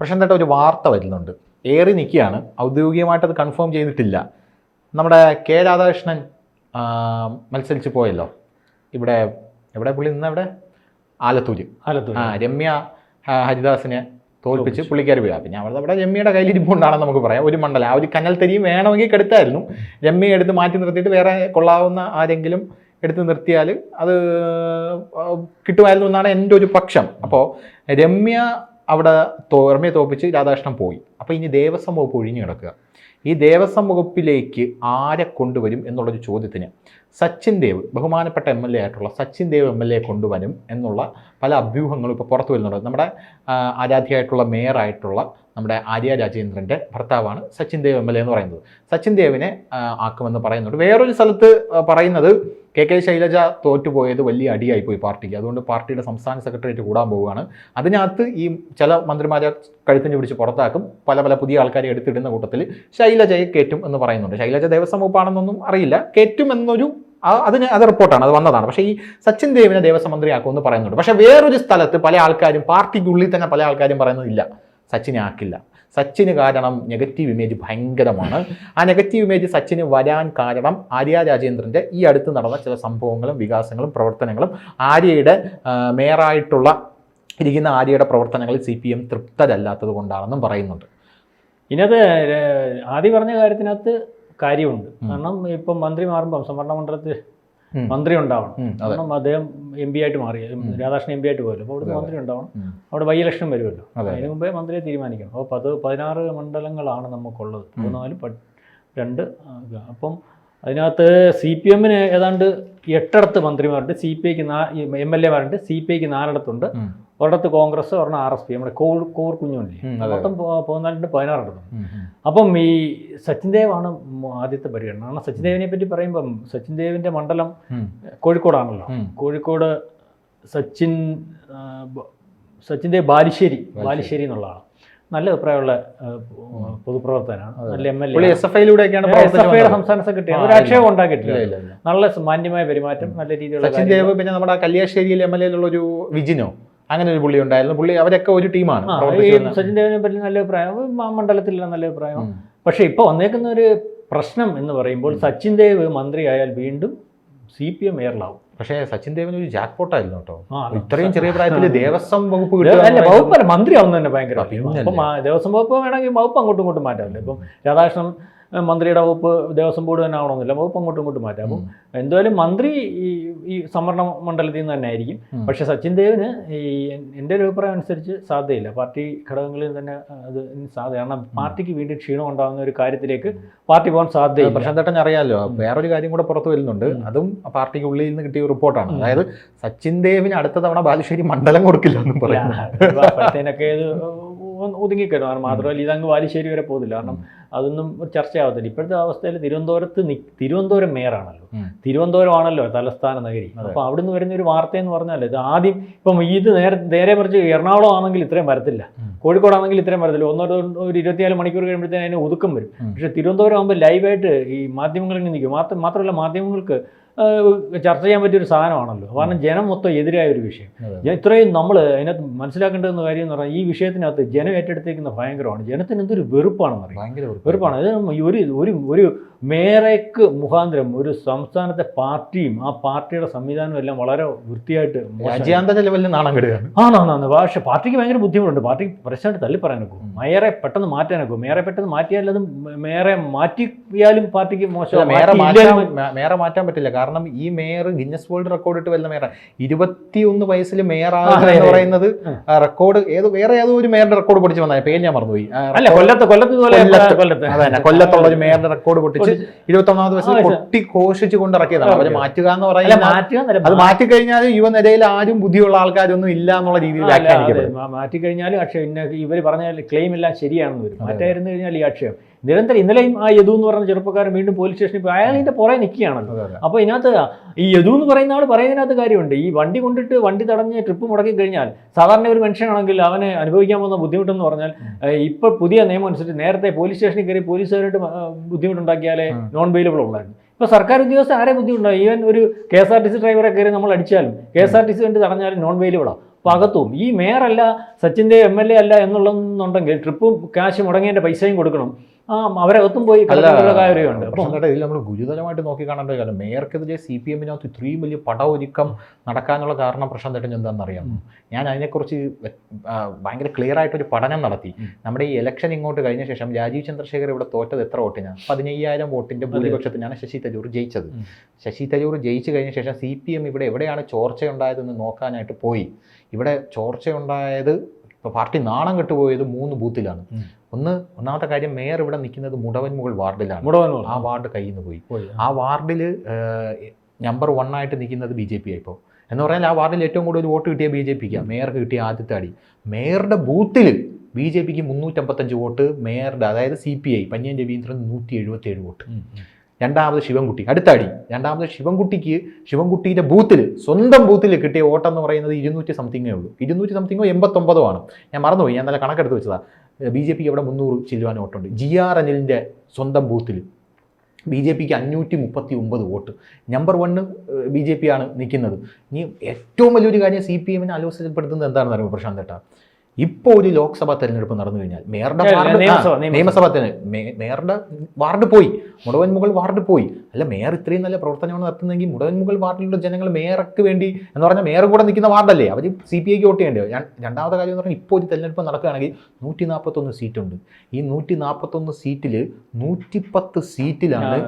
പ്രശാന്തേട്ട ഒരു വാർത്ത വരുന്നുണ്ട്, ഏറി നിൽക്കുകയാണ്, ഔദ്യോഗികമായിട്ട് അത് കൺഫേം ചെയ്തിട്ടില്ല. നമ്മുടെ കെ രാധാകൃഷ്ണൻ മത്സരിച്ച് പോയല്ലോ, ഇവിടെ എവിടെ പുള്ളി നിന്നെവിടെ ആലത്തൂർ രമ്യ ഹരിദാസിനെ തോൽപ്പിച്ച് പുള്ളിക്കാർ പോയാൽ പിന്നെ അവിടെ രമ്യയുടെ കയ്യിലിരിപ്പുണ്ടാണെന്ന് നമുക്ക് പറയാം. ഒരു മണ്ഡലം ആ ഒരു കനൽ തരിയും വേണമെങ്കിൽ കെടുത്തായിരുന്നു. രമ്യയെ എടുത്ത് മാറ്റി നിർത്തിയിട്ട് വേറെ കൊള്ളാവുന്ന ആരെങ്കിലും എടുത്ത് നിർത്തിയാൽ അത് കിട്ടുമായിരുന്നു എന്നാണ് എൻ്റെ ഒരു പക്ഷം. അപ്പോൾ രമ്യ രമ്യയെ തോൽപ്പിച്ച് രാധാകൃഷ്ണൻ പോയി. അപ്പോൾ ഇനി ദേവസ്വം വകുപ്പ് ഒഴിഞ്ഞു കിടക്കുക. ഈ ദേവസ്വം വകുപ്പിലേക്ക് ആരെ കൊണ്ടുവരും എന്നുള്ളൊരു ചോദ്യത്തിന് സച്ചിൻ ദേവ്, ബഹുമാനപ്പെട്ട MLA ആയിട്ടുള്ള സച്ചിൻ ദേവ് MLA കൊണ്ടുവരും എന്നുള്ള പല അഭ്യൂഹങ്ങളും ഇപ്പോൾ പുറത്തു വരുന്നുണ്ട്. നമ്മുടെ ആരാധ്യയായിട്ടുള്ള മേയറായിട്ടുള്ള നമ്മുടെ ആര്യ രാജേന്ദ്രൻ്റെ ഭർത്താവാണ് സച്ചിൻ ദേവ് MLA എന്ന് പറയുന്നത്. സച്ചിൻ ദേവിനെ ആക്കുമെന്ന് പറയുന്നുണ്ട്. വേറൊരു സ്ഥലത്ത് പറയുന്നത് കെ ശൈലജ തോറ്റുപോയത് വലിയ അടിയായിപ്പോയി പാർട്ടിക്ക്, അതുകൊണ്ട് പാർട്ടിയുടെ സംസ്ഥാന സെക്രട്ടേറിയറ്റ് കൂടാൻ പോവുകയാണ്. അതിനകത്ത് ഈ ചില മന്ത്രിമാരെ കഴുത്തിന് പിടിച്ച് പുറത്താക്കും, പല പുതിയ ആൾക്കാരെ എടുത്തിടുന്ന കൂട്ടത്തിൽ ശൈലജയെ കയറ്റും എന്ന് പറയുന്നുണ്ട്. ശൈലജ ദേവസ്വം വകുപ്പാണെന്നൊന്നും അറിയില്ല, കയറ്റും എന്നൊരു അത് റിപ്പോർട്ടാണ്, അത് വന്നതാണ്. പക്ഷേ ഈ സച്ചിൻ ദേവിനെ ദേവസ്വം മന്ത്രിയാക്കുമെന്ന് പറയുന്നുണ്ട്. പക്ഷേ വേറൊരു സ്ഥലത്ത് പല ആൾക്കാരും, പാർട്ടിക്കുള്ളിൽ തന്നെ പല ആൾക്കാരും പറയുന്നതില്ല, സച്ചിനെ ആക്കില്ല. സച്ചിന് കാരണം നെഗറ്റീവ് ഇമേജ് ഭയങ്കരമാണ്. ആ നെഗറ്റീവ് ഇമേജ് സച്ചിന് വരാൻ കാരണം ആര്യ രാജേന്ദ്രൻ്റെ ഈ അടുത്ത് നടന്ന ചില സംഭവങ്ങളും വികാസങ്ങളും പ്രവർത്തനങ്ങളും, ആര്യയുടെ മേയറായിട്ടുള്ള ഇരിക്കുന്ന ആര്യയുടെ പ്രവർത്തനങ്ങളിൽ CPM തൃപ്തരല്ലാത്തത് കൊണ്ടാണെന്നും പറയുന്നുണ്ട്. ഇതിനകത്ത് ആദ്യം പറഞ്ഞ കാര്യത്തിനകത്ത് കാര്യമുണ്ട്. കാരണം ഇപ്പം മന്ത്രി മാറുമ്പം സംവരണ മണ്ഡലത്തിൽ മന്ത്രി ഉണ്ടാവണം. കാരണം അദ്ദേഹം MP ആയിട്ട് മാറി, രാധാകൃഷ്ണൻ MP ആയിട്ട് പോയല്ലോ. അപ്പോൾ അവിടുന്ന് മന്ത്രി ഉണ്ടാവണം, അവിടെ ബൈ ഇലക്ഷൻ വരുമല്ലോ. അതിന് മുമ്പേ മന്ത്രിയെ തീരുമാനിക്കണം. അപ്പോൾ 16 മണ്ഡലങ്ങളാണ് നമുക്കുള്ളത്, 14 2. അപ്പം അതിനകത്ത് CPMന് ഏതാണ്ട് 8 മന്ത്രിമാരുണ്ട്, CPIക്ക് MLA-മാരുണ്ട്, CPIക്ക് 4 ഒരിടത്ത് കോൺഗ്രസ്, ഒരെണ്ണം RSP, നമ്മുടെ കോർ കുഞ്ഞുമില്ലേ, മൊത്തം 14 അപ്പം ഈ സച്ചിൻ ദേവാണ് ആദ്യത്തെ പരിഗണന. കാരണം സച്ചിൻ ദേവിനെ പറ്റി പറയുമ്പം സച്ചിൻ ദേവിൻ്റെ മണ്ഡലം കോഴിക്കോടാണല്ലോ. കോഴിക്കോട് സച്ചിൻ ദേവ് ബാലുശ്ശേരി എന്നുള്ളതാണ്. നല്ല അഭിപ്രായമുള്ള പൊതുപ്രവർത്തകനാണ്, നല്ല MLA. SFIയുടെ സംസ്ഥാന സെക്രട്ടറി, ഒരു ആക്ഷേപം ഉണ്ടാക്കിയിട്ടില്ല. നല്ല മാന്യമായ പെരുമാറ്റം, നല്ല രീതിയിലുള്ള സച്ചിൻ ദേവ്. പിന്നെ നമ്മുടെ കല്യാശ്ശേരിയിൽ MLA-ലുള്ള ഒരു വിജിനോ, അങ്ങനെ ഒരു പുള്ളി ഉണ്ടായിരുന്നു. പുള്ളി അവരൊക്കെ ഒരു ടീമാണ്. സച്ചിൻ ദേവിനെ പറ്റി നല്ല അഭിപ്രായം, മണ്ഡലത്തിലുള്ള നല്ല അഭിപ്രായം. പക്ഷെ ഇപ്പൊ വന്നേക്കുന്ന ഒരു പ്രശ്നം എന്ന് പറയുമ്പോൾ സച്ചിൻ ദേവ് മന്ത്രിയായാൽ വീണ്ടും CPM മേയറിലാവും. പക്ഷേ സച്ചിൻ ദേവിന് ഒരു ജാക്ക്പോട്ടായിരുന്നു കേട്ടോ. ഇത്രയും ചെറിയ പ്രായത്തിൽ ദേവസ്വം വകുപ്പ് വകുപ്പല്ല, മന്ത്രി ആവുന്ന തന്നെ ഭയങ്കര. അപ്പം ദേവസ്വം വകുപ്പ് വേണമെങ്കിൽ വകുപ്പ് അങ്ങോട്ടും ഇങ്ങോട്ടും മാറ്റാമല്ലോ. ഇപ്പം രാധാകൃഷ്ണൻ മന്ത്രിയുടെ വകുപ്പ് ദേവസ്വം ബോർഡ് തന്നെ ആവണമെന്നില്ല, വകുപ്പ് അങ്ങോട്ടും ഇങ്ങോട്ടും മാറ്റാം. അപ്പം എന്തായാലും മന്ത്രി ഈ സംവരണ മണ്ഡലത്തിൽ നിന്ന് തന്നെ ആയിരിക്കും. പക്ഷെ സച്ചിൻ ദേവിന് എൻ്റെ ഒരു അഭിപ്രായം അനുസരിച്ച് സാധ്യതയില്ല. പാർട്ടി ഘടകങ്ങളിൽ തന്നെ അത് സാധ്യത, കാരണം പാർട്ടിക്ക് വീണ്ടും ക്ഷീണം ഉണ്ടാകുന്ന ഒരു കാര്യത്തിലേക്ക് പാർട്ടി പോകാൻ സാധ്യതയില്ല. പ്രശാന്തേട്ടൻ അറിയാമല്ലോ, വേറൊരു കാര്യം കൂടെ പുറത്തു വരുന്നുണ്ട്, അതും പാർട്ടിക്ക് ഉള്ളിൽ നിന്ന് കിട്ടിയ റിപ്പോർട്ടാണ്. അതായത് സച്ചിൻ ദേവിന് അടുത്ത തവണ ബാലുശ്ശേരി മണ്ഡലം കൊടുക്കില്ല എന്നും പറയാം. അപ്പോഴത്തേനൊക്കെ ഇത് ഒതുങ്ങിക്കഴിഞ്ഞു. കാരണം മാത്രമല്ല ഇതങ്ങ് ബാലുശ്ശേരി വരെ പോകുന്നില്ല, കാരണം അതൊന്നും ചർച്ചയാവത്തില്ല. ഇപ്പോഴത്തെ അവസ്ഥയിൽ തിരുവനന്തപുരം മേയറാണല്ലോ, തിരുവനന്തപുരമാണല്ലോ തലസ്ഥാന നഗരി. അപ്പോൾ അവിടുന്ന് വരുന്ന ഒരു വാർത്തയെന്ന് പറഞ്ഞാൽ ഇത് ആദ്യം ഇപ്പം ഇത് നേരെ മറിച്ച് എറണാകുളം ആണെങ്കിൽ ഇത്രയും വരത്തില്ല, കോഴിക്കോടാണെങ്കിൽ ഇത്രയും വരത്തില്ല. ഒരു 24 മണിക്കൂർ കഴിയുമ്പോഴത്തേന് അതിന് ഒതുക്കം വരും. പക്ഷേ തിരുവനന്തപുരം ആകുമ്പോൾ ലൈവായിട്ട് ഈ മാധ്യമങ്ങളിൽ നിൽക്കും. മാത്രമല്ല മാധ്യമങ്ങൾക്ക് ചർച്ച ചെയ്യാൻ പറ്റിയൊരു സാധനമാണല്ലോ. കാരണം ജനം മൊത്തം എതിരായ ഒരു വിഷയം. ഇത്രയും നമ്മൾ അതിനകത്ത് മനസ്സിലാക്കേണ്ടുന്ന കാര്യം എന്ന് പറഞ്ഞാൽ ഈ വിഷയത്തിനകത്ത് ജനം ഏറ്റെടുത്തേക്കുന്ന ഭയങ്കരമാണ്. ജനത്തിന് എന്തൊരു വെറുപ്പാണെന്ന് അറിയാം, വെറുപ്പാണ്. അത് ഒരു മേയറേക്ക് മുഖാന്തരം ഒരു സംസ്ഥാനത്തെ പാർട്ടിയും ആ പാർട്ടിയുടെ സംവിധാനവും എല്ലാം വളരെ വൃത്തിയായിട്ട് രാജ്യാന്തര ലെവലിൽ നാണം കെടുകയാണ്. പക്ഷേ പാർട്ടിക്ക് ഭയങ്കര ബുദ്ധിമുട്ടുണ്ട്. പാർട്ടി പ്രസിഡന്റ് തള്ളി പറയാനൊക്കും, മേയറെ പെട്ടെന്ന് മാറ്റാനൊക്കും. മേയറെ പെട്ടെന്ന് മാറ്റിയാൽ അതും മേയറെ മാറ്റിയാലും പാർട്ടിക്ക് മോശം. മേയറെ മാറ്റാൻ പറ്റില്ല, കാരണം ഈ മേയർ ഗിന്നസ് വേൾഡ് റെക്കോർഡ് ഇട്ട് വരുന്ന മേയറാണ്. 21 വയസ്സിൽ മേയറാകുക എന്ന് പറയുന്നത് റെക്കോർഡ് വേറെ ഏതോ ഒരു മേയറുടെ റെക്കോർഡ് പൊടിച്ച് വന്ന പേര് ഞാൻ മറന്നുപോയി. കൊല്ലത്തുള്ള ഒരു മേയറുടെ റെക്കോർഡ് പൊട്ടിച്ച് 21ാമത്തെ വയസ്സിൽ കൊട്ടി ഘോഷിച്ച് കൊണ്ടിറക്കിയതാണ്. അവര് മാറ്റുക എന്ന് പറയുന്നത്, അത് മാറ്റിക്കഴിഞ്ഞാൽ യുവനിരയിൽ ആരും ബുദ്ധിയുള്ള ആൾക്കാരൊന്നും ഇല്ല എന്നുള്ള രീതിയിൽ മാറ്റിക്കഴിഞ്ഞാലും അക്ഷയം ഇവർ പറഞ്ഞാൽ ക്ലെയിം എല്ലാം ശരിയാണെന്ന് വരും. മാറ്റായിരുന്നു കഴിഞ്ഞാൽ ഈ അക്ഷയം നിരന്തരം ഇന്നലെയും ആ യദു എന്ന് പറഞ്ഞ ചെറുപ്പക്കാരൻ വീണ്ടും പോലീസ് സ്റ്റേഷനിൽ പോയി, അയാൾ ഇതിന്റെ പുറകെ നിൽക്കുകയാണല്ലോ. അപ്പോൾ ഇതിനകത്ത് ഈ യദു എന്ന് പറയുന്ന ആൾ പറയുന്നതിനകത്ത് കാര്യമുണ്ട്. ഈ വണ്ടി കൊണ്ടിട്ട് വണ്ടി തടഞ്ഞ് ട്രിപ്പ് മുടക്കി കഴിഞ്ഞാൽ സാധാരണ ഒരു മനുഷ്യനാണെങ്കിൽ അവന് അനുഭവിക്കാൻ പോകുന്ന ബുദ്ധിമുട്ടെന്ന് പറഞ്ഞാൽ ഇപ്പോൾ പുതിയ നിയമം അനുസരിച്ച് നേരത്തെ പോലീസ് സ്റ്റേഷനിൽ കയറി പോലീസുകാരായിട്ട് ബുദ്ധിമുട്ടുണ്ടാക്കിയാലേ നോൺ ബെയിലബിൾ ഉള്ളായിരുന്നു. ഇപ്പോൾ സർക്കാർ ഉദ്യോഗസ്ഥർ ആരെ ബുദ്ധിമുട്ടാണ്. ഈവൻ ഒരു KSRTC ഡ്രൈവറെ കയറി നമ്മൾ അടിച്ചാലും KSRTC വേണ്ടി തടഞ്ഞാലും നോൺ ബെയിലബിളാണ്. അപ്പോൾ അകത്തും ഈ മേയറല്ല സച്ചിൻ്റെ MLA അല്ല എന്നുള്ളതെന്നുണ്ടെങ്കിൽ ട്രിപ്പും കാശ് മുടങ്ങിയതിൻ്റെ പൈസയും കൊടുക്കണം. അവരകത്തും പോയി കളിക്കാനുള്ള കാര്യമുണ്ട്. അപ്പം ഇതിൽ നമ്മൾ ഗുരുതരമായിട്ട് നോക്കി കാണേണ്ട കാര്യം മേയർക്കെതിരെ CPM-നകത്ത് ഇത്രയും വലിയ പടയൊരുക്കം നടക്കാനുള്ള കാരണം പ്രശാന്തേട്ടൻ എന്താണെന്ന് അറിയാമോ? ഞാൻ അതിനെക്കുറിച്ച് ഭയങ്കര ക്ലിയർ ആയിട്ടൊരു പഠനം നടത്തി. നമ്മുടെ ഈ ഇലക്ഷൻ ഇങ്ങോട്ട് കഴിഞ്ഞ ശേഷം രാജീവ് ചന്ദ്രശേഖർ ഇവിടെ തോറ്റത് എത്ര വോട്ടിനാണ്? 15,000 വോട്ടിന്റെ ഭൂരിപക്ഷത്തിനാണ് ശശി തരൂർ ജയിച്ചത്. ശശി തരൂർ ജയിച്ചു കഴിഞ്ഞ ശേഷം CPM ഇവിടെ എവിടെയാണ് ചോർച്ചയുണ്ടായതെന്ന് നോക്കാനായിട്ട് പോയി. ഇവിടെ ചോർച്ചയുണ്ടായത് ഇപ്പോൾ പാർട്ടി നാണം കെട്ടുപോയത് 3 ബൂത്തിലാണ്. ഒന്നാമത്തെ കാര്യം, മേയർ ഇവിടെ നിൽക്കുന്നത് മുടവൻമുകൾ വാർഡിലാണ്. ആ വാർഡ് കയ്യിൽ നിന്ന് പോയി. ആ വാർഡിൽ നമ്പർ 1 ആയിട്ട് നിൽക്കുന്നത് BJP ഇപ്പോൾ എന്ന് പറഞ്ഞാൽ ആ വാർഡിൽ ഏറ്റവും കൂടുതൽ വോട്ട് കിട്ടിയ BJPക്കാണ്. മേയർക്ക് കിട്ടിയ ആദ്യത്തെ അടി. മേയറുടെ ബൂത്തിൽ BJPക്ക് 355 വോട്ട്, മേയറുടെ അതായത് CPI പന്ന്യൻ രവീന്ദ്രൻ 177 വോട്ട്. രണ്ടാമത് ശിവൻകുട്ടി, അടുത്ത അടി. രണ്ടാമത് ശിവൻകുട്ടിയുടെ ബൂത്തിൽ, സ്വന്തം ബൂത്തിൽ കിട്ടിയ വോട്ടെന്ന് പറയുന്നത് 200 സംതിങ്ങേ ഉള്ളൂ. 200 സംതിങ്ങോ 89 ആണ്, ഞാൻ മറന്നുപോയി. ഞാൻ നല്ല കണക്കെടുത്ത് വെച്ചതാണ്. BJPക്ക് അവിടെ 300 ചില്ലുവാൻ വോട്ടുണ്ട്. GR അനിലിൻ്റെ സ്വന്തം ബൂത്തിൽ BJPക്ക് 539 വോട്ട്. നമ്പർ 1 BJP ആണ് നിൽക്കുന്നത്. ഇനി ഏറ്റവും വലിയൊരു കാര്യം CPM-നെ ആലോചിക്കപ്പെടുത്തുന്നത് എന്താണെന്ന് അറിയുമോ പ്രശാന്തേട്ടാ? ഇപ്പോൾ ഒരു ലോക്സഭാ തെരഞ്ഞെടുപ്പ് നടന്നു കഴിഞ്ഞാൽ മേയറുടെ വാർഡ് പോയി, മുടവൻമുകൾ വാർഡ് പോയി. അല്ല, മേയർ ഇത്രയും നല്ല പ്രവർത്തനമാണ് നടത്തുന്നതെങ്കിൽ മുടവൻമുകൾ വാർഡിലുള്ള ജനങ്ങൾ മേയർക്ക് വേണ്ടി എന്ന് പറഞ്ഞാൽ മേയർ കൂടെ നിൽക്കുന്ന വാർഡല്ലേ, അവർ CPIക്ക് വോട്ട് ചെയ്യേണ്ടി വരും. രണ്ടാമത്തെ കാര്യം എന്ന് പറഞ്ഞാൽ ഇപ്പോൾ ഒരു തെരഞ്ഞെടുപ്പ് നടക്കുകയാണെങ്കിൽ 141 സീറ്റുണ്ട്. ഈ 141 സീറ്റിൽ 110 സീറ്റിലാണ്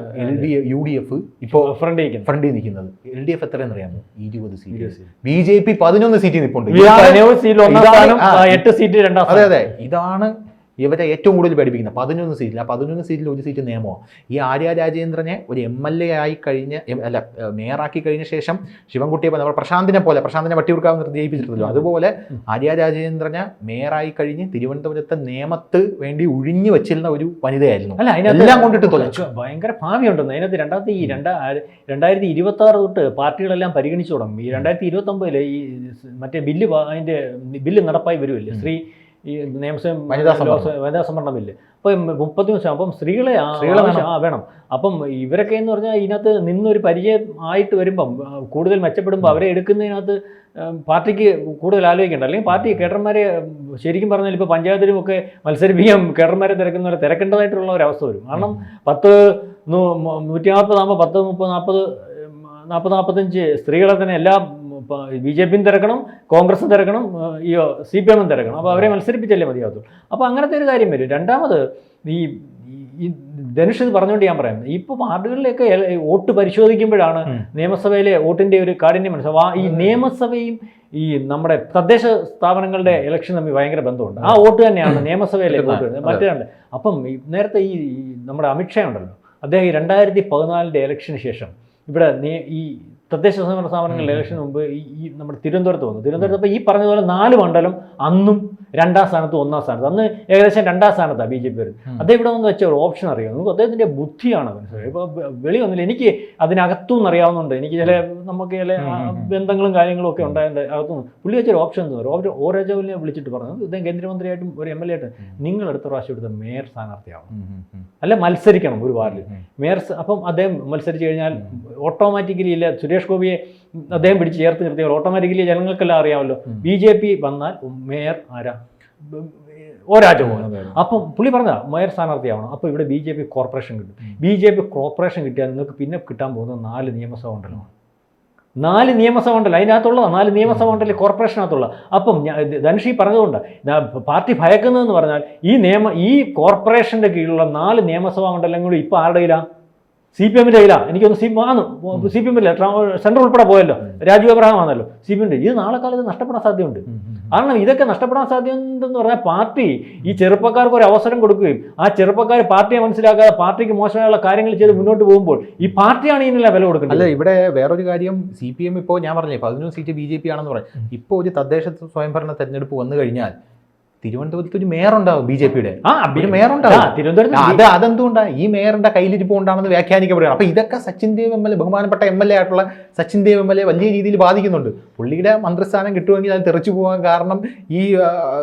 UDF ഇപ്പോൾ ഫ്രണ്ടിൽ നിൽക്കുന്നത്. LDF എത്രയെന്ന് അറിയാമോ? 20 സീറ്റ്. BJP 11 സീറ്റിൽ നിൽപ്പുണ്ട്. അതെ അതെ, ഇതാണ് ഇവരെ ഏറ്റവും കൂടുതൽ പഠിപ്പിക്കുന്നത്. 11 സീറ്റിൽ. ആ 11 സീറ്റിൽ 1 സീറ്റ് നിയമമാണ്. ഈ ആര്യ രാജേന്ദ്രനെ ഒരു MLA ആയി കഴിഞ്ഞ മേയറാക്കി കഴിഞ്ഞ ശേഷം ശിവൻകുട്ടിയെ നമ്മൾ പ്രശാന്തിനെ വട്ടിയൂർക്കാവ് ജയിപ്പിച്ചിട്ടുണ്ടല്ലോ, അതുപോലെ ആര്യ രാജേന്ദ്രനെ മേയറായി കഴിഞ്ഞ് തിരുവനന്തപുരത്തെ നിയമത്ത് വേണ്ടി ഒഴിഞ്ഞു വെച്ചിരുന്ന ഒരു വനിതയായിരുന്നു. എല്ലാം കൊണ്ടിട്ട് തുലച്ചു. ഭയങ്കര ഭാവിയുണ്ടെന്ന് അതിനകത്ത്. 2026 തൊട്ട് പാർട്ടികളെല്ലാം പരിഗണിച്ചു തുടങ്ങും. ഈ 2029 ഈ മറ്റേ ബില്ല് നടപ്പായി വരുമല്ലേ, ഈ വനിതാ സംവരണ ബില്ല്. അപ്പോൾ 30 ദിവസം അപ്പം സ്ത്രീകളെ വേണം. അപ്പം ഇവരൊക്കെ എന്ന് പറഞ്ഞാൽ ഇതിനകത്ത് നിന്നൊരു പരിചയം ആയിട്ട് വരുമ്പം കൂടുതൽ മെച്ചപ്പെടുമ്പോൾ അവരെ എടുക്കുന്നതിനകത്ത് പാർട്ടിക്ക് കൂടുതൽ ആലോചിക്കേണ്ട. അല്ലെങ്കിൽ പാർട്ടി കേഡർമാരെ ശരിക്കും പറഞ്ഞാൽ ഇപ്പോൾ പഞ്ചായത്തിലുമൊക്കെ മത്സരിപ്പിക്കാൻ കേഡർമാരെ തിരക്കുന്നവരെ തിരക്കേണ്ടതായിട്ടുള്ള ഒരവസ്ഥ വരും. കാരണം 140 ആകുമ്പോൾ 40-45 സ്ത്രീകളെ തന്നെ എല്ലാം BJP-യും തിരക്കണം, കോൺഗ്രസും തിരക്കണം, CPM-ഉം തിരക്കണം. അപ്പോൾ അവരെ മത്സരിപ്പിച്ചല്ലേ മതിയാകത്തുള്ളൂ. അപ്പോൾ അങ്ങനത്തെ ഒരു കാര്യം വരും. രണ്ടാമത് ഈ ധനുഷ് ഇത് പറഞ്ഞുകൊണ്ട് ഞാൻ പറയാം, ഇപ്പോൾ വാർഡുകളിലേക്ക് വോട്ട് പരിശോധിക്കുമ്പോഴാണ് നിയമസഭയിലെ വോട്ടിൻ്റെ ഒരു കാഠിന്യം മനസ്സിലാവും. ഈ നിയമസഭയും ഈ നമ്മുടെ തദ്ദേശ സ്ഥാപനങ്ങളുടെ ഇലക്ഷൻ തമ്മിൽ ഭയങ്കര ബന്ധമുണ്ട്. ആ വോട്ട് തന്നെയാണ് നിയമസഭയിലെ വോട്ട്. മറ്റേ അപ്പം നേരത്തെ ഈ നമ്മുടെ അമിത്ഷാ ഉണ്ടല്ലോ, അദ്ദേഹം ഈ 2014 ഇലക്ഷന് ശേഷം ഇവിടെ ഈ തദ്ദേശ സ്ഥാപനങ്ങളുടെ ഇലക്ഷന് മുമ്പ് ഈ നമ്മുടെ തിരുവനന്തപുരത്ത് വന്നു. തിരുവനന്തപുരത്ത് ഈ പറഞ്ഞതുപോലെ 4 മണ്ഡലം അന്നും 2ാം സ്ഥാനത്ത് 1ാം സ്ഥാനത്ത്, അന്ന് ഏകദേശം 2ാം സ്ഥാനത്താണ് BJP വരുന്നത്. അദ്ദേഹം ഇവിടെ വന്ന് വെച്ച ഒരു ഓപ്ഷൻ അറിയാം. നമുക്ക് അദ്ദേഹത്തിൻ്റെ ബുദ്ധിയാണ് മനസ്സിലായത്. ഇപ്പോൾ വെളിയൊന്നുമില്ല, എനിക്ക് അതിനകത്തുനിന്ന് അറിയാവുന്നുണ്ട്. എനിക്ക് നമുക്ക് ചില ബന്ധങ്ങളും കാര്യങ്ങളും ഒക്കെ ഉണ്ടായതിൻ്റെ അകത്തുനിന്ന് പുള്ളി വെച്ചൊരു ഓപ്ഷൻ എന്ന് പറയും. O രാജാവിനെ വിളിച്ചിട്ട് പറഞ്ഞു, ഇദ്ദേഹം കേന്ദ്രമന്ത്രിയായിട്ടും ഒരു MLA ആയിട്ട് നിങ്ങൾ അടുത്ത പ്രാവശ്യം എടുത്ത മേയർ സ്ഥാനാർത്ഥിയാവണം, അല്ല മത്സരിക്കണം ഒരു വാർഡിൽ മേയർ. അപ്പം അദ്ദേഹം മത്സരിച്ച് കഴിഞ്ഞാൽ ഓട്ടോമാറ്റിക്കലി ഇല്ല, സുരേഷ് ഗോപിയെ അദ്ദേഹം പിടിച്ച് ചേർത്ത് നിർത്തിയാൽ ഓട്ടോമാറ്റിക്കലി ജനങ്ങൾക്കെല്ലാം അറിയാമല്ലോ BJP വന്നാൽ മേയർ ആരാ? O രാജമോഹൻ. അപ്പം പുള്ളി പറഞ്ഞ മേയർ സ്ഥാനാർത്ഥിയാവണം. അപ്പോൾ ഇവിടെ BJP കോർപ്പറേഷൻ കിട്ടും. BJP കോർപ്പറേഷൻ കിട്ടിയാൽ നിങ്ങൾക്ക് പിന്നെ കിട്ടാൻ പോകുന്നത് 4 നിയമസഭാ മണ്ഡലമാണ്. 4 നിയമസഭാ മണ്ഡലം അതിനകത്തുള്ള 4 നിയമസഭാ മണ്ഡലം കോർപ്പറേഷനകത്തുള്ള. അപ്പം ധനുഷ് പറഞ്ഞതുകൊണ്ട് പാർട്ടി ഭയക്കുന്നതെന്ന് പറഞ്ഞാൽ ഈ കോർപ്പറേഷൻ്റെ കീഴിലുള്ള 4 നിയമസഭാ മണ്ഡലങ്ങളും ഇപ്പോൾ ആരുടെ കയ്യിലാണ്? CPM-ൻ്റെ കയ്യിലാണ്. എനിക്കൊന്ന് CPM-ഇല്ല, സെൻട്രൽ ഉൾപ്പെടെ പോയല്ലോ, രാജീവ് അബ്രഹാം ആണല്ലോ CPM-ൻ്റെ. ഇത് നാളെ കാലത്ത് നഷ്ടപ്പെടാൻ സാധ്യതയുണ്ട്. കാരണം ഇതൊക്കെ നഷ്ടപ്പെടാൻ സാധ്യതയുണ്ടെന്ന് പറഞ്ഞാൽ പാർട്ടി ഈ ചെറുപ്പക്കാർക്ക് ഒരു അവസരം കൊടുക്കുകയും ആ ചെറുപ്പക്കാർ പാർട്ടിയെ മനസ്സിലാക്കാതെ പാർട്ടിക്ക് മോശമായുള്ള കാര്യങ്ങൾ ചെയ്ത് മുന്നോട്ട് പോകുമ്പോൾ ഈ പാർട്ടിയാണ് ഇതിനെല്ലാം വില കൊടുക്കുന്നത്. അല്ല, ഇവിടെ വേറൊരു കാര്യം, CPM ഇപ്പോൾ ഞാൻ പറഞ്ഞേ 11 സീറ്റ് BJP ആണെന്ന് പറയും. ഇപ്പോൾ ഒരു തദ്ദേശ സ്വയംഭരണ തെരഞ്ഞെടുപ്പ് വന്നു കഴിഞ്ഞാൽ തിരുവനന്തപുരത്ത് ഒരു മേയർ ഉണ്ടാവും BJP-യുടെ ഒരു മേയർ ഉണ്ടാവും. തിരുവനന്തപുരത്ത് അതെന്തുകൊണ്ടാണ് ഈ മേയറിന്റെ കയ്യിലിരിപ്പ് കൊണ്ടാണെന്ന് വ്യാഖ്യാനിക്കപ്പെടുകയാണ്. അപ്പൊ ഇതൊക്കെ സച്ചിൻ ദേവ് MLA, ബഹുമാനപ്പെട്ട MLA ആയിട്ടുള്ള സച്ചിൻ ദേവ് MLA വലിയ രീതിയിൽ ബാധിക്കുന്നുണ്ട്. പുള്ളിയുടെ മന്ത്രിസ്ഥാനം കിട്ടുമെങ്കിൽ അത് തെറിച്ചു പോകാൻ കാരണം ഈ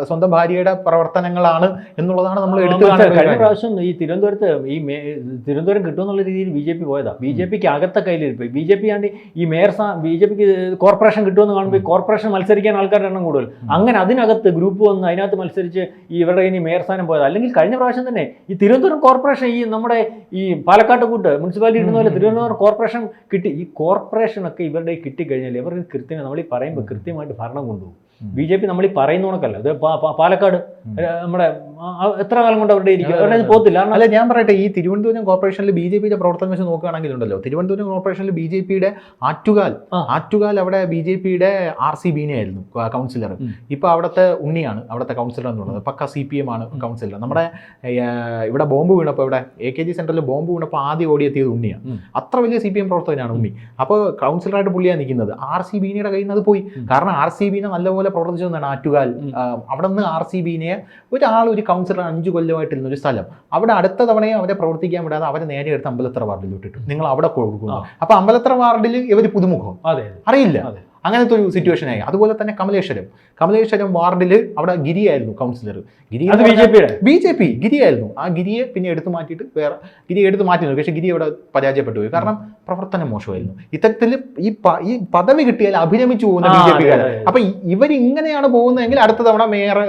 സ്വന്തം ഭാര്യയുടെ പ്രവർത്തനങ്ങളാണ് എന്നുള്ളതാണ് നമ്മൾ എടുത്തു. കഴിഞ്ഞ പ്രാവശ്യം ഈ തിരുവനന്തപുരം കിട്ടുമെന്നുള്ള രീതിയിൽ BJP പോയതാ. BJP-ക്ക് അകത്തെ കയ്യിലിരിപ്പ്. BJP ആണ്ട് ഈ BJP-ക്ക് കോർപ്പറേഷൻ കിട്ടുമെന്ന് കാണുമ്പോൾ ഈ കോർപ്പറേഷൻ മത്സരിക്കാൻ ആൾക്കാരുടെ എണ്ണം കൂടുതൽ. അങ്ങനെ അതിനകത്ത് ഗ്രൂപ്പ് വന്ന് അതിനകത്ത് മത്സരിച്ച് ഈ ഇവരുടെ ഇനി മേയർ സ്ഥാനം പോയത്. അല്ലെങ്കിൽ കഴിഞ്ഞ പ്രാവശ്യം തന്നെ ഈ തിരുവനന്തപുരം കോർപ്പറേഷൻ ഈ നമ്മുടെ ഈ പാലക്കാട്ട് കൂട്ട് മുനിസിപ്പാലിറ്റി ഇടുന്ന പോലെ തിരുവനന്തപുരം കോർപ്പറേഷൻ കിട്ടി. ഈ കോർപ്പറേഷനൊക്കെ ഇവരുടെ കിട്ടിക്കഴിഞ്ഞാൽ ഇവർക്ക് കൃത്യമായി നമ്മൾ ഈ പറയുമ്പോൾ കൃത്യമായിട്ട് ഭരണം കൊണ്ടുപോകും. BJP നമ്മൾ ഈ പറയുന്ന കണക്കല്ല. ഇത് പാലക്കാട് നമ്മുടെ എത്ര കാലം കൊണ്ട് അവരുടെ ഇരിക്കും, അവരുടെ പോകത്തില്ല. അല്ല, ഞാൻ പറയട്ടെ, ഈ തിരുവനന്തപുരം കോർപ്പറേഷനിൽ BJP-യുടെ പ്രവർത്തനം വെച്ച് നോക്കുകയാണെങ്കിൽ ഉണ്ടല്ലോ, തിരുവനന്തപുരം കോർപ്പറേഷനിൽ BJP-യുടെ ആറ്റുകാൽ അവിടെ BJP-യുടെ RC ബീന ആയിരുന്നു കൗൺസിലർ. ഇപ്പൊ അവിടുത്തെ ഉണ്ണിയാണ് അവിടുത്തെ കൗൺസിലർ എന്നുള്ളത്. പക്ക CPM ആണ് കൗൺസിലർ. നമ്മുടെ ഇവിടെ ബോംബ് വീണപ്പോൾ, ഇവിടെ AKG സെന്ററിൽ ബോംബ് വീണപ്പോൾ ആദ്യം ഓടിയെത്തിയത് ഉണ്ണിയാണ്. അത്ര വലിയ CPM പ്രവർത്തകനാണ് ഉണ്ണി. അപ്പോൾ കൗൺസിലറായിട്ട് പുള്ളിയാണ് നിൽക്കുന്നത്. RC ബീനയുടെ കയ്യിൽ നിന്ന് അത് പോയി. കാരണം RC ബീന നല്ലപോലെ പ്രവർത്തിച്ചതാണ് ആറ്റുകാൽ. അവിടെ നിന്ന് RC ബീനയെ ഒരു കൗൺസിലർ 5 കൊല്ലമായിട്ടിരുന്ന ഒരു സ്ഥലം, അവിടെ അടുത്ത തവണയും അവരെ പ്രവർത്തിക്കാൻ വിടാതെ അവരെ നേരെ എടുത്ത് അമ്പലത്തറ വാർഡിൽ വിട്ടിട്ടു. നിങ്ങൾ അവിടെ കൊടുക്കുന്നു. അപ്പൊ അമ്പലത്തറ വാർഡിൽ ഇവർ പുതുമുഖം അറിയില്ല. അങ്ങനത്തെ ഒരു സിറ്റുവേഷൻ ആയി. അതുപോലെ തന്നെ കമലേശ്വരം വാർഡിൽ അവിടെ ഗിരിയായിരുന്നു കൗൺസിലർ. BJP ഗിരിയായിരുന്നു. ആ ഗിരിയെ പിന്നെ എടുത്തു മാറ്റിയിട്ട് വേറെ ഗിരി എടുത്ത് മാറ്റി. പക്ഷേ ഗിരി അവിടെ പരാജയപ്പെട്ടു പോയി. കാരണം പ്രവർത്തനം മോശമായിരുന്നു. ഇത്തരത്തിൽ ഈ പദവി കിട്ടിയാൽ അഭിരമിച്ചു പോകുന്ന BJP-കാർ. അപ്പൊ ഇവരിങ്ങനെയാണ് പോകുന്നതെങ്കിൽ അടുത്ത തവണ മേയർ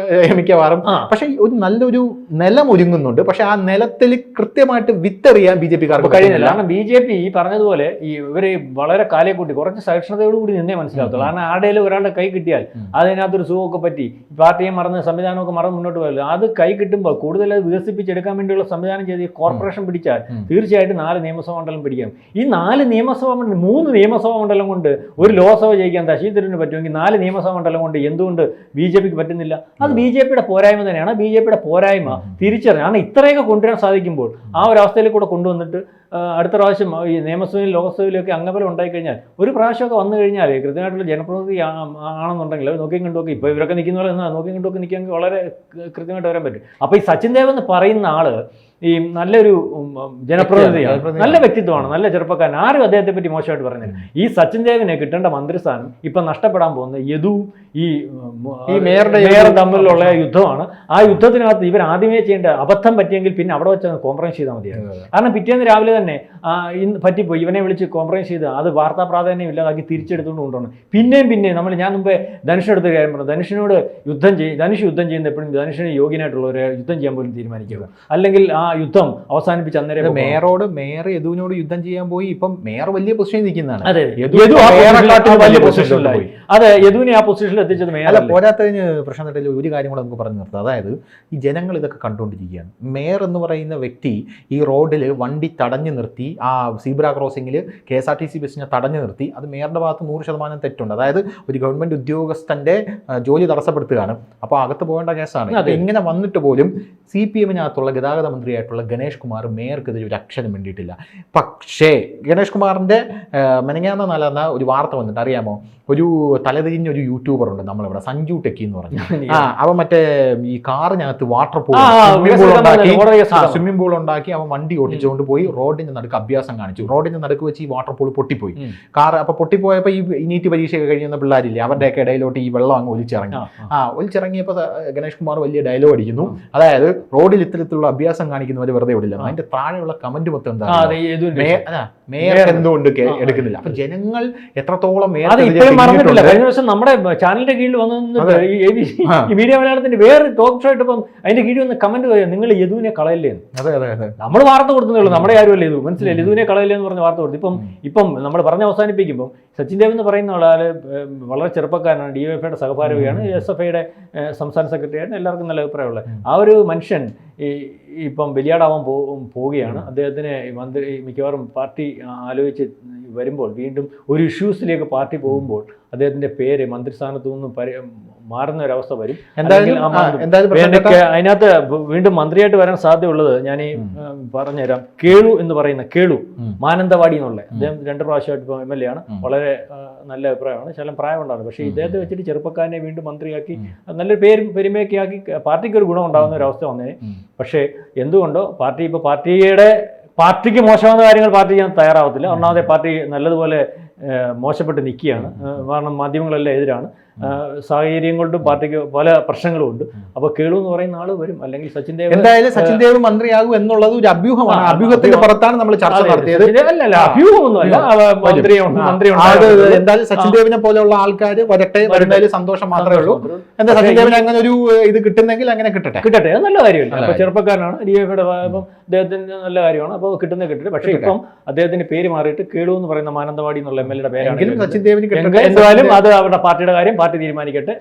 മിക്കവാറും. പക്ഷെ ഒരു നല്ലൊരു നിലം ഒരുങ്ങുന്നുണ്ട്. പക്ഷെ ആ നിലത്തിൽ കൃത്യമായിട്ട് വിത്തെറിയാൻ BJP-കാർക്ക് കഴിയുന്നില്ല. കാരണം BJP ഈ പറഞ്ഞതുപോലെ ഇവര് വളരെ കാലേ കൂട്ടി കുറച്ച് സഹിഷ്ണുതയോടുകൂടി നിന്നേ മനസ്സിലാവും. കാരണം ആരുടെയും ഒരാളുടെ കൈ കിട്ടിയാൽ അതിനകത്തൊരു സുഖമൊക്കെ പറ്റി പാർട്ടിയെ മറന്ന് സംവിധാനമൊക്കെ മറന്ന് മുന്നോട്ട് പോയല്ലോ. അത് കൈ കിട്ടുമ്പോൾ കൂടുതൽ അത് വികസിപ്പിച്ചെടുക്കാൻ വേണ്ടിയുള്ള സംവിധാനം ചെയ്ത് കോർപ്പറേഷൻ പിടിച്ചാൽ തീർച്ചയായിട്ടും 4 നിയമസഭാ മണ്ഡലം പിടിക്കാം. ഈ 4 നിയമസഭാ മണ്ഡലം 3 നിയമസഭാ മണ്ഡലം കൊണ്ട് ഒരു ലോക്സഭ ജയിക്കാൻ ശശി തരൂരിന് പറ്റുമെങ്കിൽ 4 നിയമസഭാ മണ്ഡലം കൊണ്ട് എന്തുകൊണ്ട് BJP-ക്ക് പറ്റുന്നില്ല? അത് BJP-യുടെ പോരായ്മ തന്നെയാണ്. BJP-യുടെ പോരായ്മ തിരിച്ചറിയാം. കാരണം ഇത്രയൊക്കെ കൊണ്ടുവരാൻ സാധിക്കുമ്പോൾ ആ ഒരു അവസ്ഥയിൽ കൂടെ കൊണ്ടുവന്നിട്ട് അടുത്ത പ്രാവശ്യം ഈ നിയമസഭയിലും ലോക്സഭയിലൊക്കെ അംഗബലം ഉണ്ടായിക്കഴിഞ്ഞാൽ ഒരു പ്രാവശ്യമൊക്കെ വന്നു കഴിഞ്ഞാൽ കൃത്യമായിട്ടുള്ള ജനപ്രതിനിധി ആണെന്നുണ്ടെങ്കിൽ അവർ നോക്കിയും കണ്ടുമൊക്കെ ഇപ്പോൾ ഇവരൊക്കെ നിൽക്കുന്ന പോലെ നോക്കിയും കണ്ടുമൊക്കെ നിൽക്കുകയെങ്കിൽ വളരെ കൃത്യമായിട്ട് വരാൻ പറ്റും. അപ്പോൾ ഈ സച്ചിൻ ദേവ് എന്ന് പറയുന്ന ആള് ഈ നല്ലൊരു ജനപ്രതിനിധിയാണ്, നല്ല വ്യക്തിത്വമാണ്, നല്ല ചെറുപ്പക്കാരൻ. ആരും അദ്ദേഹത്തെ പറ്റി മോശമായിട്ട് പറയുന്നില്ല. ഈ സച്ചിൻ ദേവിനെ കിട്ടേണ്ട മന്ത്രിസ്ഥാനം ഇപ്പം നഷ്ടപ്പെടാൻ പോകുന്നത് യദുവും ഈ മേയറും തമ്മിലുള്ള യുദ്ധമാണ്. ആ യുദ്ധത്തിനകത്ത് ഇവർ ആദ്യമേ ചെയ്യേണ്ട അബദ്ധം പറ്റിയെങ്കിൽ പിന്നെ അവിടെ വെച്ച് കോംപ്രമൈസ് ചെയ്താൽ മതിയായിരുന്നു. കാരണം പിറ്റേന്ന് രാവിലെ തന്നെ ഇന്ന് പറ്റിപ്പോയി ഇവനെ വിളിച്ച് കോംപ്രമൈസ് ചെയ്ത് അത് വാർത്താ പ്രാധാന്യം ഇല്ലാതാക്കി തിരിച്ചെടുത്തുകൊണ്ട് കൊണ്ടുപോകണം. പിന്നെയും ഞാൻ മുമ്പേ ധനുഷെടുത്ത കാര്യം പറഞ്ഞു. ധനുഷിനോട് ധനുഷ് യുദ്ധം ചെയ്യുന്ന എപ്പോഴും ധനുഷിന് യോഗ്യനായിട്ടുള്ളവരെ യുദ്ധം ചെയ്യാൻ പോലും തീരുമാനിക്കുക. അല്ലെങ്കിൽ ആ യുദ്ധം അവസാനിപ്പിച്ച് അന്നേരം മേയർ യദുവിനോട് യുദ്ധം ചെയ്യാൻ പോയി. ഇപ്പം മേയർ വലിയ പൊസിഷനിൽ നിൽക്കുന്നതാണ്. അതെ, യദുവിനെ ആ പൊസിഷനിൽ എത്തിച്ചത് മേയർ. പോരാത്തതിന് പ്രശ്നത്തിൽ ഒരു കാര്യം കൂടെ നമുക്ക് പറഞ്ഞു നിർത്താം. അതായത് ഈ ജനങ്ങൾ ഇതൊക്കെ കണ്ടുകൊണ്ടിരിക്കുകയാണ്. മേയർ എന്ന് പറയുന്ന വ്യക്തി ഈ റോഡിൽ വണ്ടി തടഞ്ഞു നിർത്തി, ആ സീബ്ര ക്രോസിംഗിൽ KSRTC ബസ്സിനെ തടഞ്ഞു നിർത്തി. അത് മേയറുടെ ഭാഗത്ത് 100% തെറ്റുണ്ട്. അതായത് ഒരു ഗവൺമെന്റ് ഉദ്യോഗസ്ഥന്റെ ജോലി തടസ്സപ്പെടുത്തുകയാണ്. അപ്പോൾ അകത്ത് പോകേണ്ട കേസാണ്. ഇങ്ങനെ വന്നിട്ട് പോലും CPM-നകത്തുള്ള ഗതാഗത മന്ത്രിയായിട്ടുള്ള ഗണേഷ് കുമാർ മേയർക്കെതിരെ ഒരു അക്ഷരം വേണ്ടിയിട്ടില്ല. പക്ഷേ ഗണേഷ് കുമാറിന്റെ മെനങ്ങാന്ന് നടന്ന ഒരു വാർത്ത വന്നിട്ട് അറിയാമോ? ഒരു തലതിരിഞ്ഞൊരു യൂട്യൂബർ ഉണ്ട് നമ്മളിവിടെ, സഞ്ജു ടെക്കി എന്ന് പറഞ്ഞു. അവൻ മറ്റേ ഈ കാറിനകത്ത് വാട്ടർ പൂൾ സ്വിമ്മിംഗ് പൂൾ ഉണ്ടാക്കി അവൻ വണ്ടി ഓടിച്ചുകൊണ്ട് പോയി റോഡിന്റെ നടുക്ക് അഭ്യാസം കാണിച്ചു. റോഡിന്റെ നടുക്ക് വെച്ച് ഈ വാട്ടർ പൂൾ പൊട്ടിപ്പോയി. കാർ അപ്പൊ പൊട്ടിപ്പോയപ്പോൾ ഈ നീറ്റ് പരീക്ഷയൊക്കെ കഴിയുന്ന പിള്ളേരില്ലേ, അവരുടെയൊക്കെ ഇടയിലോട്ട് ഈ വെള്ളം അങ്ങ് ഒലിച്ചിറങ്ങി. ഒലിച്ചിറങ്ങിയപ്പോൾ ഗണേഷ് കുമാർ വലിയ ഡയലോഗ് അടിക്കുന്നു. അതായത് റോഡിൽ ഇത്തരത്തിലുള്ള അഭ്യാസം കാണിക്കുന്നവർ വെറുതെ വിടില്ല. അതിന്റെ താഴെയുള്ള കമന്റ് മൊത്തം എന്താ, മേയർ എന്തുകൊണ്ട് എടുക്കുന്നില്ല? അപ്പൊ ജനങ്ങൾ എത്രത്തോളം മറന്നിട്ടില്ല. കഴിഞ്ഞ ദിവസം നമ്മുടെ ചാനലിന്റെ കീഴിൽ വന്നിട്ട് ഈ മീഡിയ മലയാളത്തിന്റെ വേറെ ടോക്ക് ഷോ ഇട്ടപ്പം അതിന്റെ കീഴിൽ വന്ന് കമന്റ് പറയാം, നിങ്ങൾ യദുവിനെ കളയില്ലേ. നമ്മൾ വാർത്ത കൊടുത്തേ ഉള്ളൂ, നമ്മുടെ ആരുമല്ല യദു, മനസ്സിലായി? യദുവിനെ കളയില്ലേ എന്ന് പറഞ്ഞ് വാർത്ത കൊടുത്തു. ഇപ്പം നമ്മൾ പറഞ്ഞ് അവസാനിപ്പിക്കുമ്പോൾ സച്ചിൻ ദേവ് എന്ന് പറയുന്ന ആള് വളരെ ചെറുപ്പക്കാരനാണ്, DYFIയുടെ സഹഭാരവിയാണ്, SFIയുടെ സംസ്ഥാന സെക്രട്ടറിയാണ്, എല്ലാവർക്കും നല്ല അഭിപ്രായമുള്ളത്. ആ ഒരു മനുഷ്യൻ ഇപ്പം ബലിയാടാവാൻ പോവുകയാണ്. അദ്ദേഹത്തിന് മിക്കവാറും പാർട്ടി ആലോചിച്ച് വരുമ്പോൾ വീണ്ടും ഒരു ഇഷ്യൂസിലേക്ക് പാർട്ടി പോകുമ്പോൾ അദ്ദേഹത്തിൻ്റെ പേര് മന്ത്രിസ്ഥാനത്തു നിന്നും മാറുന്ന ഒരു അവസ്ഥ വരും. എന്തായാലും വേണ്ടയ്ക്ക് അതിനകത്ത് വീണ്ടും മന്ത്രിയായിട്ട് വരാൻ സാധ്യതയുള്ളത് ഞാൻ ഈ പറഞ്ഞുതരാം. കേളു എന്ന് പറയുന്ന കേളു മാനന്തവാടി എന്നുള്ള അദ്ദേഹം 2 പ്രാവശ്യമായിട്ട് ഇപ്പോൾ MLA ആണ്. വളരെ നല്ല അഭിപ്രായമാണ്. ശകലം പ്രായമുണ്ടാണ്. പക്ഷേ ഇദ്ദേഹത്തെ വെച്ചിട്ട് ചെറുപ്പക്കാരനെ വീണ്ടും മന്ത്രിയാക്കി നല്ലൊരു പെരുമയൊക്കെ ആക്കി പാർട്ടിക്ക് ഒരു ഗുണം ഉണ്ടാകുന്ന ഒരു അവസ്ഥ വന്നേ. പക്ഷേ എന്തുകൊണ്ടോ പാർട്ടിക്ക് മോശമാകുന്ന കാര്യങ്ങൾ പാർട്ടി ചെയ്യാൻ തയ്യാറാവത്തില്ല. ഒന്നാമത്തെ പാർട്ടി നല്ലതുപോലെ മോശപ്പെട്ട് നിൽക്കുകയാണ്. കാരണം മാധ്യമങ്ങളെല്ലാം എതിരാണ്. സാഹചര്യം കൊണ്ടും പാർട്ടിക്ക് പല പ്രശ്നങ്ങളും ഉണ്ട്. അപ്പോൾ കേളു എന്ന് പറയുന്ന ആള് വരും. അല്ലെങ്കിൽ സച്ചിൻ ദേവ് എന്തായാലും സച്ചിൻ ദേവ് മന്ത്രിയാകും എന്നുള്ളത് ഒരു അഭ്യൂഹമാണ്. അഭ്യൂഹത്തിന്റെ പുറത്താണ് നമ്മൾ ചർച്ച നടത്തിയത്. അഭ്യൂഹമൊന്നുമല്ല. എന്തായാലും സച്ചിൻ ദേവിനെ പോലെയുള്ള ആൾക്കാർ വരട്ടെ, വരുന്നതിൽ സന്തോഷം മാത്രമേ ഉള്ളൂ. എന്താ സച്ചിൻ ദേവിന് അങ്ങനെ ഒരു ഇത് കിട്ടുന്നെങ്കിൽ അങ്ങനെ കിട്ടട്ടെ. അത് നല്ല കാര്യമല്ല. അപ്പൊ ചെറുപ്പക്കാരനാണ്. DFIയുടെ ഇപ്പം അദ്ദേഹത്തിന് നല്ല കാര്യമാണ്. അപ്പോൾ കിട്ടുന്നത് കിട്ടട്ടെ. പക്ഷേ ഇപ്പം അദ്ദേഹത്തിന്റെ പേര് മാറിയിട്ട് കേളു എന്ന് പറയുന്ന മാനന്തവാടി എന്നുള്ള MLA യുടെ പേരാണ്. സച്ചിൻ ദേവിന് എന്തായാലും അത് അവരുടെ പാർട്ടിയുടെ കാര്യം പാർട്ടി തീരുമാനിക്കട്ടെ.